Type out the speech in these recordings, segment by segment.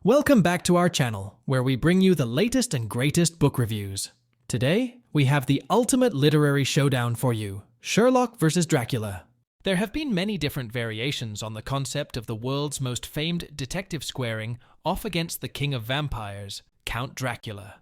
Welcome back to our channel, where we bring you the latest and greatest book reviews. Today, we have the ultimate literary showdown for you, Sherlock vs. Dracula. There have been many different variations on the concept of the world's most famed detective squaring off against the king of vampires, Count Dracula.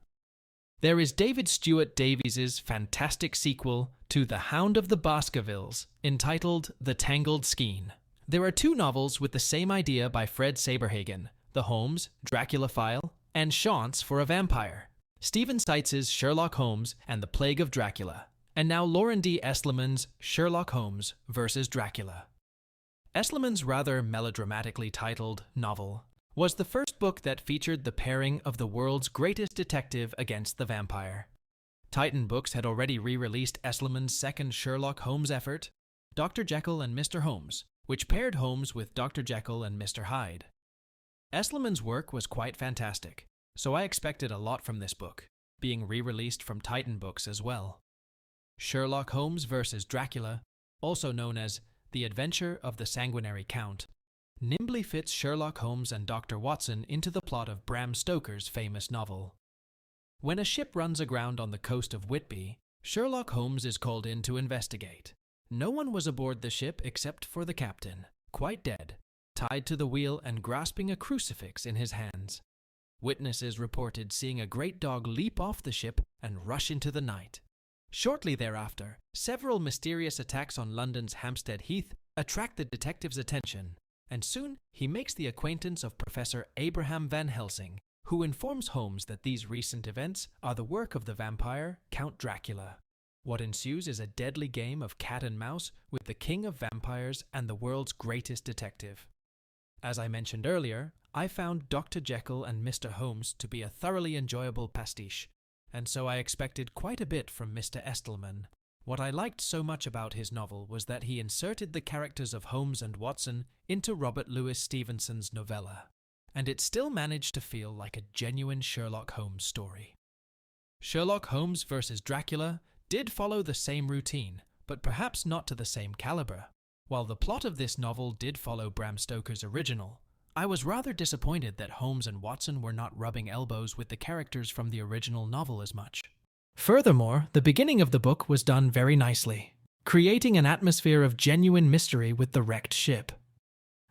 There is David Stuart Davies's fantastic sequel to The Hound of the Baskervilles, entitled The Tangled Skein. There are two novels with the same idea by Fred Saberhagen, The Holmes, Dracula File, and Chance for a Vampire, Stephen Seitz's Sherlock Holmes and the Plague of Dracula, and now Lauren D. Esliman's Sherlock Holmes vs. Dracula. Esliman's rather melodramatically titled novel was the first book that featured the pairing of the world's greatest detective against the vampire. Titan Books had already re-released Esliman's second Sherlock Holmes effort, Dr. Jekyll and Mr. Holmes, which paired Holmes with Dr. Jekyll and Mr. Hyde. Esliman's work was quite fantastic, so I expected a lot from this book, being re-released from Titan Books as well. Sherlock Holmes vs. Dracula, also known as The Adventure of the Sanguinary Count, nimbly fits Sherlock Holmes and Dr. Watson into the plot of Bram Stoker's famous novel. When a ship runs aground on the coast of Whitby, Sherlock Holmes is called in to investigate. No one was aboard the ship except for the captain, quite dead, tied to the wheel and grasping a crucifix in his hands. Witnesses reported seeing a great dog leap off the ship and rush into the night. Shortly thereafter, several mysterious attacks on London's Hampstead Heath attract the detective's attention, and soon he makes the acquaintance of Professor Abraham Van Helsing, who informs Holmes that these recent events are the work of the vampire Count Dracula. What ensues is a deadly game of cat and mouse with the king of vampires and the world's greatest detective. As I mentioned earlier, I found Dr. Jekyll and Mr. Holmes to be a thoroughly enjoyable pastiche, and so I expected quite a bit from Mr. Estelman. What I liked so much about his novel was that he inserted the characters of Holmes and Watson into Robert Louis Stevenson's novella, and it still managed to feel like a genuine Sherlock Holmes story. Sherlock Holmes vs. Dracula did follow the same routine, but perhaps not to the same caliber. While the plot of this novel did follow Bram Stoker's original, I was rather disappointed that Holmes and Watson were not rubbing elbows with the characters from the original novel as much. Furthermore, the beginning of the book was done very nicely, creating an atmosphere of genuine mystery with the wrecked ship.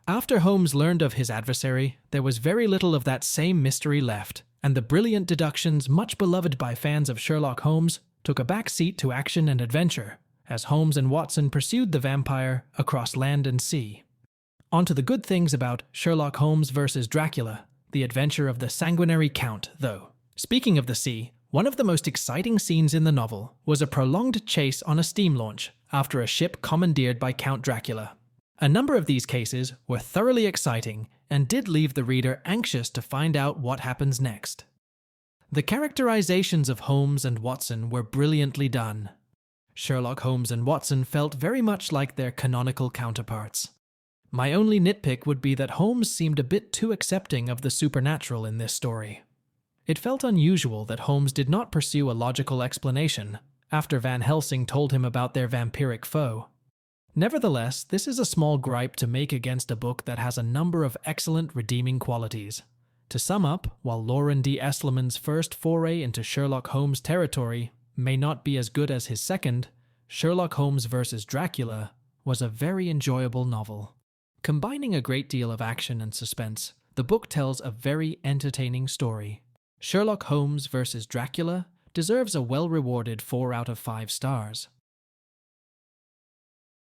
After Holmes learned of his adversary, there was very little of that same mystery left, and the brilliant deductions much beloved by fans of Sherlock Holmes took a back seat to action and adventure, as Holmes and Watson pursued the vampire across land and sea. On to the good things about Sherlock Holmes vs. Dracula, The Adventure of the Sanguinary Count, though. Speaking of the sea, one of the most exciting scenes in the novel was a prolonged chase on a steam launch after a ship commandeered by Count Dracula. A number of these cases were thoroughly exciting and did leave the reader anxious to find out what happens next. The characterizations of Holmes and Watson were brilliantly done. Sherlock Holmes and Watson felt very much like their canonical counterparts. My only nitpick would be that Holmes seemed a bit too accepting of the supernatural in this story. It felt unusual that Holmes did not pursue a logical explanation after Van Helsing told him about their vampiric foe. Nevertheless, this is a small gripe to make against a book that has a number of excellent redeeming qualities. To sum up, while Lauren D. Esliman's first foray into Sherlock Holmes territory may not be as good as his second, Sherlock Holmes vs. Dracula was a very enjoyable novel. Combining a great deal of action and suspense, the book tells a very entertaining story. Sherlock Holmes vs. Dracula deserves a well-rewarded 4 out of 5 stars.